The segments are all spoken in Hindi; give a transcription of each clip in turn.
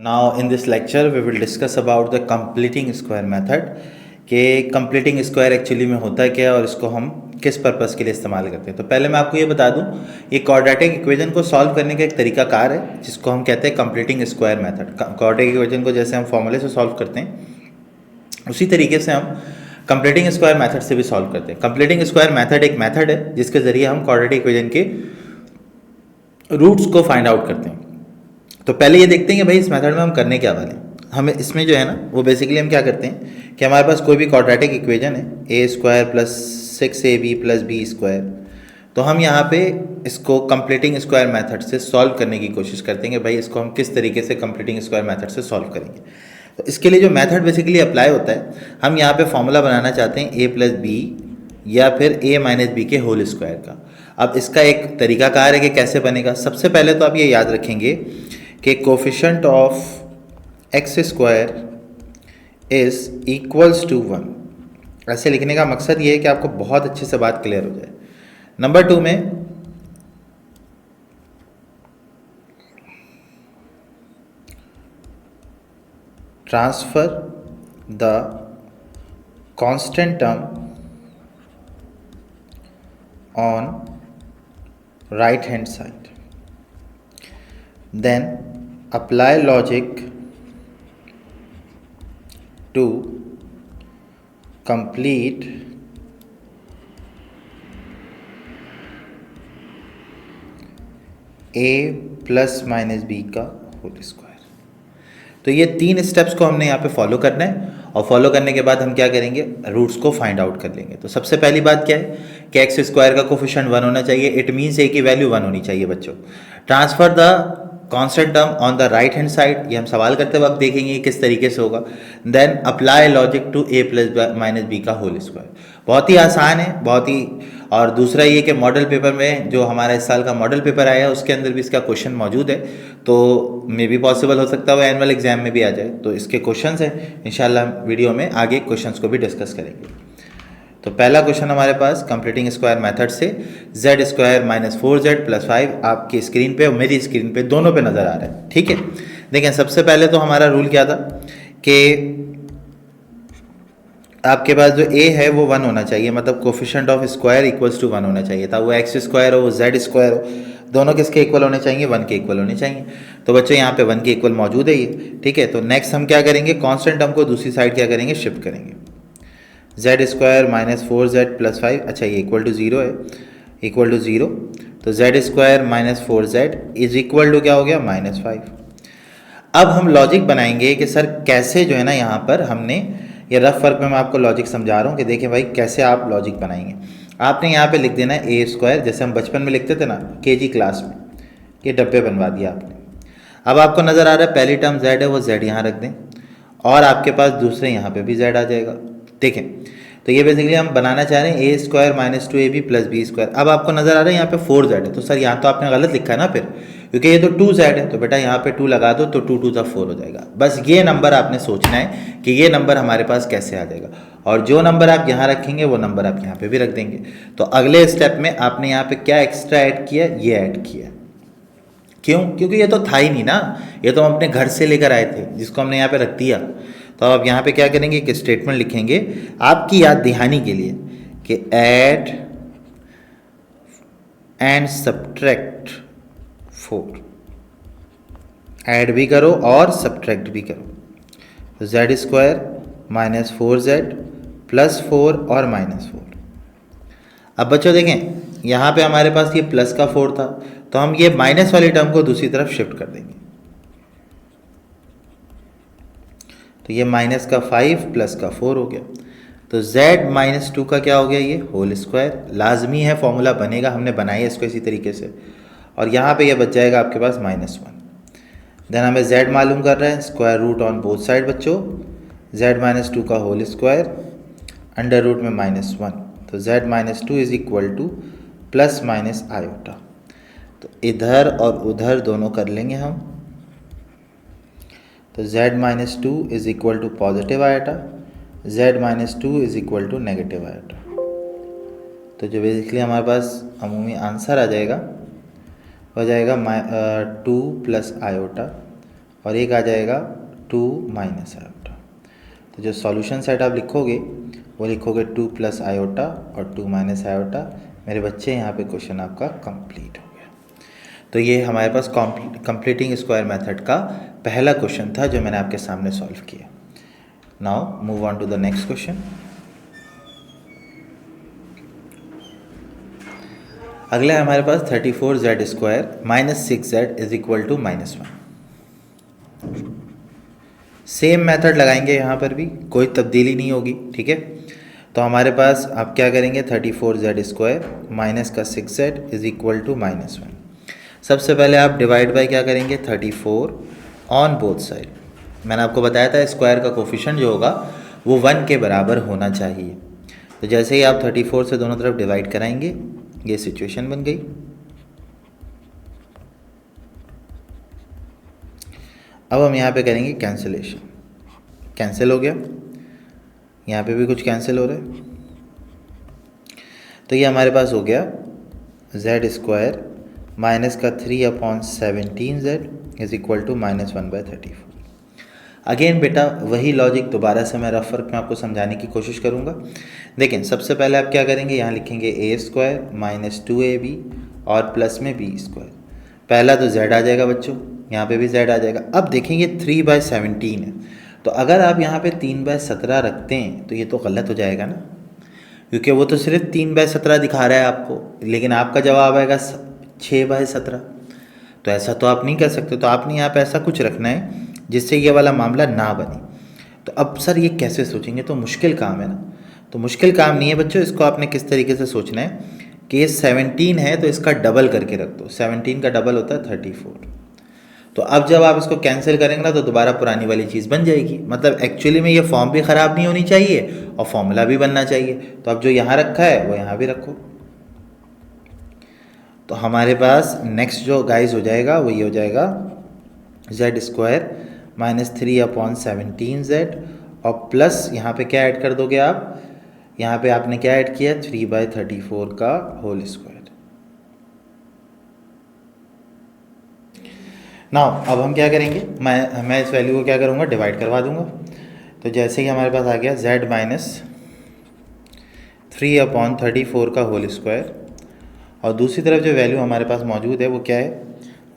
Now in this lecture we will discuss about the completing square method कि completing square एक्चुअली में होता है क्या और इसको हम किस पर्पज़ के लिए इस्तेमाल करते हैं। तो पहले मैं आपको ये बता दूं, ये क्वाड्रेटिक इक्वेशन को सॉल्व करने का एक तरीका कार है जिसको हम कहते हैं completing square method. Quadratic equation को जैसे हम फॉर्मूले से सॉल्व करते हैं उसी तरीके से हम कंप्लीटिंग स्क्वायर मेथड से भी सॉल्व करते हैं। कंप्लीटिंग स्क्वायर मेथड एक मेथड है जिसके ज़रिए हम क्वाड्रेटिक इक्वेशन के रूट्स को फाइंड आउट करते हैं। तो पहले ये देखते हैं कि भाई इस मेथड में हम करने क्या वाले हैं। हमें इसमें जो है ना वो बेसिकली हम क्या करते हैं कि हमारे पास कोई भी क्वाड्रेटिक इक्वेशन है a square plus 6ab plus b square, तो हम यहाँ पे इसको कंप्लीटिंग स्क्वायर मेथड से सॉल्व करने की कोशिश करते हैं कि भाई इसको हम किस तरीके से कंप्लीटिंग स्क्वायर मेथड से सॉल्व करेंगे। तो इसके लिए जो मेथड बेसिकली अप्लाई होता है, हम यहाँ पे फॉर्मूला बनाना चाहते हैं ए प्लस बी या फिर ए माइनस बी के होल स्क्वायर का। अब इसका एक तरीकाकार है कि कैसे बनेगा। सबसे पहले तो आप ये याद रखेंगे कि coefficient of x square is equals to 1। ऐसे लिखने का मकसद ये है कि आपको बहुत अच्छे से बात क्लियर हो जाए। नंबर 2 में transfer the constant term on right hand side, then apply logic to complete a plus minus B का होल स्क्वायर। तो ये 3 स्टेप्स को हमने यहाँ पे फॉलो करना है और फॉलो करने के बाद हम क्या करेंगे, रूट्स को फाइंड आउट कर लेंगे। तो सबसे पहली बात क्या है कि एक्स स्क्वायर का कोफिशिएंट 1 होना चाहिए। इट मीन्स ए की वैल्यू 1 होनी चाहिए बच्चों। Transfer the constant term on the right hand side, ये हम सवाल करते वक्त देखेंगे किस तरीके से होगा। Then apply logic to A plus minus B का होल स्क्वायर। बहुत ही आसान है, बहुत ही। और दूसरा ये कि मॉडल पेपर में जो हमारा इस साल का मॉडल पेपर आया है उसके अंदर भी इसका क्वेश्चन मौजूद है, तो मे भी पॉसिबल हो सकता है एनुअल एग्जाम में भी आ जाए। तो इसके क्वेश्चंस हैं, इंशाल्लाह वीडियो में आगे क्वेश्चंस को भी डिस्कस करेंगे। तो पहला क्वेश्चन हमारे पास कंप्लीटिंग स्क्वायर मेथड से Z square minus 4z plus 5 आपकी स्क्रीन पे और मेरी स्क्रीन पे दोनों पे नज़र आ रहा है। ठीक है, देखें सबसे पहले तो हमारा रूल क्या था कि आपके पास जो a है वो 1 होना चाहिए, मतलब coefficient of square equals to 1 होना चाहिए था। वो एक्स स्क्वायर हो वो जेड स्क्वायर हो, दोनों किसके इक्वल होने चाहिए, 1 के इक्वल होने चाहिए। तो बच्चों यहाँ पे 1 के इक्वल मौजूद है ये। ठीक है, तो नेक्स्ट हम क्या करेंगे, कॉन्स्टेंट टर्म को दूसरी साइड क्या करेंगे, शिफ्ट करेंगे। Z square minus 4z plus 5, अच्छा ये इक्वल टू 0 है, इक्वल टू 0। तो z square minus 4z is equal to क्या हो गया, माइनस 5। अब हम लॉजिक बनाएंगे कि सर कैसे जो है ना यहाँ पर हमने ये रफ वर्क में मैं आपको लॉजिक समझा रहा हूँ कि देखें भाई कैसे आप लॉजिक बनाएंगे। आपने यहाँ पे लिख देना है ए स्क्वायर, जैसे हम बचपन में लिखते थे ना केजी क्लास में, ये डब्बे बनवा दिया आपने। अब आपको नज़र आ रहा है पहली टर्म जेड है वो जेड यहाँ रख दें और आपके पास दूसरे यहाँ पे भी जेड आ जाएगा। देखें तो ये बेसिकली हम बनाना चाह रहे हैं a square minus 2ab plus b square. अब आपको नज़र आ रहा है यहाँ पे 4z है, तो सर यहाँ तो आपने गलत लिखा है ना फिर, क्योंकि ये तो 2z है। तो बेटा यहाँ पे 2 लगा दो तो 2 2 ज़ा 4 हो जाएगा। बस ये नंबर आपने सोचना है कि ये नंबर हमारे पास कैसे आ जाएगा, और जो नंबर आप यहाँ रखेंगे वो नंबर आप यहाँ पर भी रख देंगे। तो अगले स्टेप में आपने यहाँ पर क्या एक्स्ट्रा ऐड किया, ये ऐड किया। क्यों, क्योंकि ये तो था ही नहीं ना, ये तो हम अपने घर से लेकर आए थे जिसको हमने यहाँ पे रख दिया। तो अब यहाँ पे क्या करेंगे कि स्टेटमेंट लिखेंगे आपकी याद दहानी के लिए कि ऐड एंड सब्ट्रैक्ट 4, ऐड भी करो और सब्ट्रैक्ट भी करो। तो z square minus 4z plus 4 और माइनस 4। अब बच्चों देखें यहाँ पे हमारे पास ये प्लस का 4 था, तो हम ये माइनस वाली टर्म को दूसरी तरफ शिफ्ट कर देंगे। तो ये माइनस का 5 प्लस का 4 हो गया। तो z माइनस 2 का क्या हो गया, ये होल स्क्वायर। लाजमी है फॉर्मूला बनेगा, हमने बनाया है इसको इसी तरीके से। और यहाँ पे ये बच जाएगा आपके पास माइनस 1। देन हमें z मालूम कर रहा है, square root on both side बच्चों, z माइनस 2 का होल स्क्वायर अंडर रूट में माइनस 1। तो z minus 2 is equal to plus minus iota. तो इधर और उधर दोनों कर लेंगे हम। तो z minus 2 is equal to positive iota, z minus 2 is equal to negative iota. तो जो बेसिकली हमारे पास अमूमी आंसर आ जाएगा हो जाएगा 2 प्लस आयोटा और एक आ जाएगा 2 माइनस आयोटा। तो जो सॉल्यूशन सेट आप लिखोगे वो लिखोगे 2 प्लस आयोटा और 2 माइनस आयोटा। मेरे बच्चे यहाँ पे क्वेश्चन आपका कंप्लीट हो गया। तो ये हमारे पास कंप्लीटिंग स्क्वायर मेथड का पहला क्वेश्चन था जो मैंने आपके सामने सॉल्व किया। Now move on to the next question. अगला है हमारे पास 34z² minus 6z is equal to -1। Same method लगाएंगे, यहाँ पर भी कोई तब्दीली नहीं होगी, ठीक है। तो हमारे पास आप क्या करेंगे, 34z² माइनस का 6z इज इक्वल टू -1। सबसे पहले आप डिवाइड बाय क्या करेंगे, 34 ऑन बोथ साइड। मैंने आपको बताया था स्क्वायर का कोफिशिएंट जो होगा वो 1 के बराबर होना चाहिए। तो जैसे ही आप 34 से दोनों तरफ डिवाइड कराएंगे ये सिचुएशन बन गई। अब हम यहाँ पे करेंगे कैंसिलेशन, कैंसिल हो गया, यहाँ पे भी कुछ कैंसिल हो रहा है। तो ये हमारे पास हो गया z² माइनस का 3/17z is equal to -1/34। Again बेटा वही लॉजिक दोबारा से मैं रफ वर्क में आपको समझाने की कोशिश करूँगा। देखें सबसे पहले आप क्या करेंगे, यहाँ लिखेंगे a² माइनस 2ab और प्लस में b²। पहला तो z आ जाएगा बच्चों, यहाँ पे भी z आ जाएगा। अब देखेंगे 3/17 है, तो अगर आप यहाँ पे 3/17 रखते हैं तो ये तो गलत हो जाएगा ना, क्योंकि वो तो सिर्फ 3/17 दिखा रहा है आपको, लेकिन आपका जवाब आएगा 6/17। तो ऐसा तो आप नहीं कर सकते। तो आपने यहाँ पे ऐसा कुछ रखना है जिससे ये वाला मामला ना बने। तो अब सर ये कैसे सोचेंगे, तो मुश्किल काम है ना। तो मुश्किल काम नहीं है बच्चों, इसको आपने किस तरीके से सोचना है कि ये 17 है तो इसका डबल करके रख दो। 17 का डबल होता है 34। तो अब जब आप इसको कैंसिल करेंगे ना तो दोबारा पुरानी वाली चीज़ बन जाएगी। मतलब एक्चुअली में ये फॉर्म भी ख़राब नहीं होनी चाहिए और फॉर्मूला भी बनना चाहिए। तो अब जो यहाँ रखा है वो यहाँ भी रखो। तो हमारे पास नेक्स्ट जो गाइस हो जाएगा वो ये हो जाएगा z² माइनस 3/17z और प्लस यहाँ पे क्या ऐड कर दोगे आप, यहाँ पे आपने क्या ऐड किया, 3/34 का होल स्क्वायर। नाउ अब हम क्या करेंगे, मैं इस वैल्यू को क्या करूँगा, डिवाइड करवा दूँगा। तो जैसे ही हमारे पास आ गया z माइनस 3/34 का होल स्क्वायर, और दूसरी तरफ जो वैल्यू हमारे पास मौजूद है वो क्या है,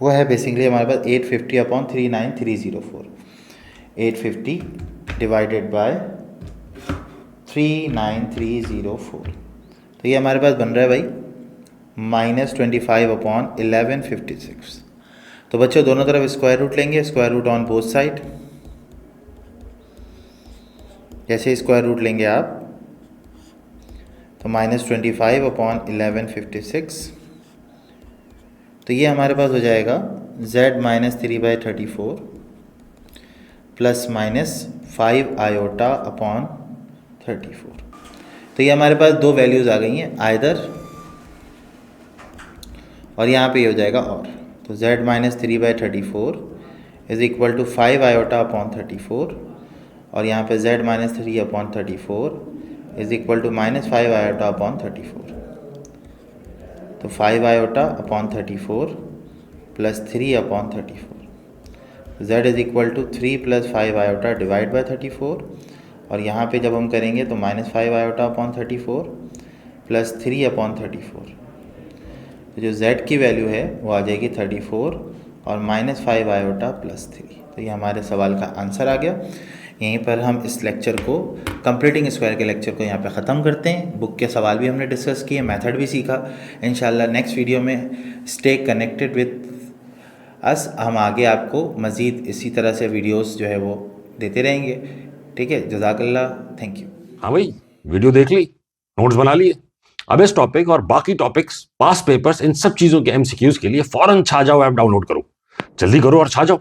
वो है बेसिकली हमारे पास 850/39304। 850 डिवाइडेड बाय 39304। तो ये हमारे पास बन रहा है भाई -25/1156। तो बच्चों दोनों तरफ स्क्वायर रूट लेंगे, square root on both side. जैसे स्क्वायर रूट लेंगे आप तो -25/1156। तो ये हमारे पास हो जाएगा z माइनस 3/34 प्लस माइनस 5/34। तो ये हमारे पास दो वैल्यूज़ आ गई हैं, आइदर और यहाँ पे ये हो जाएगा और। तो z minus 3/34 is equal to 5/34 और यहाँ पे z minus 3/34 is equal to -5/34। तो 5/34 plus 3/34, z is equal to 3 plus 5 divide by 34। और यहाँ पे जब हम करेंगे तो -5/34 प्लस 3/34। तो जो z की वैल्यू है वो आ जाएगी 34 और -5 प्लस 3। तो ये हमारे सवाल का आंसर आ गया। यहीं पर हम इस लेक्चर को, कंप्लीटिंग स्क्वायर के लेक्चर को यहाँ पे ख़त्म करते हैं। बुक के सवाल भी हमने डिस्कस किए, मेथड भी सीखा। इंशाल्लाह नेक्स्ट वीडियो में स्टे कनेक्टेड विद अस, हम आगे आपको मज़ीद इसी तरह से वीडियोस जो है वो देते रहेंगे। ठीक है, जज़ाकल्लाह, थैंक यू। हाँ भाई, वीडियो देख ली, नोट्स बना लिए। अब इस टॉपिक और बाकी टॉपिक्स, पास्ट पेपर्स, इन सब चीज़ों के MCQs के लिए फ़ौरन छा जाओ ऐप डाउनलोड करो। जल्दी करो और छा जाओ।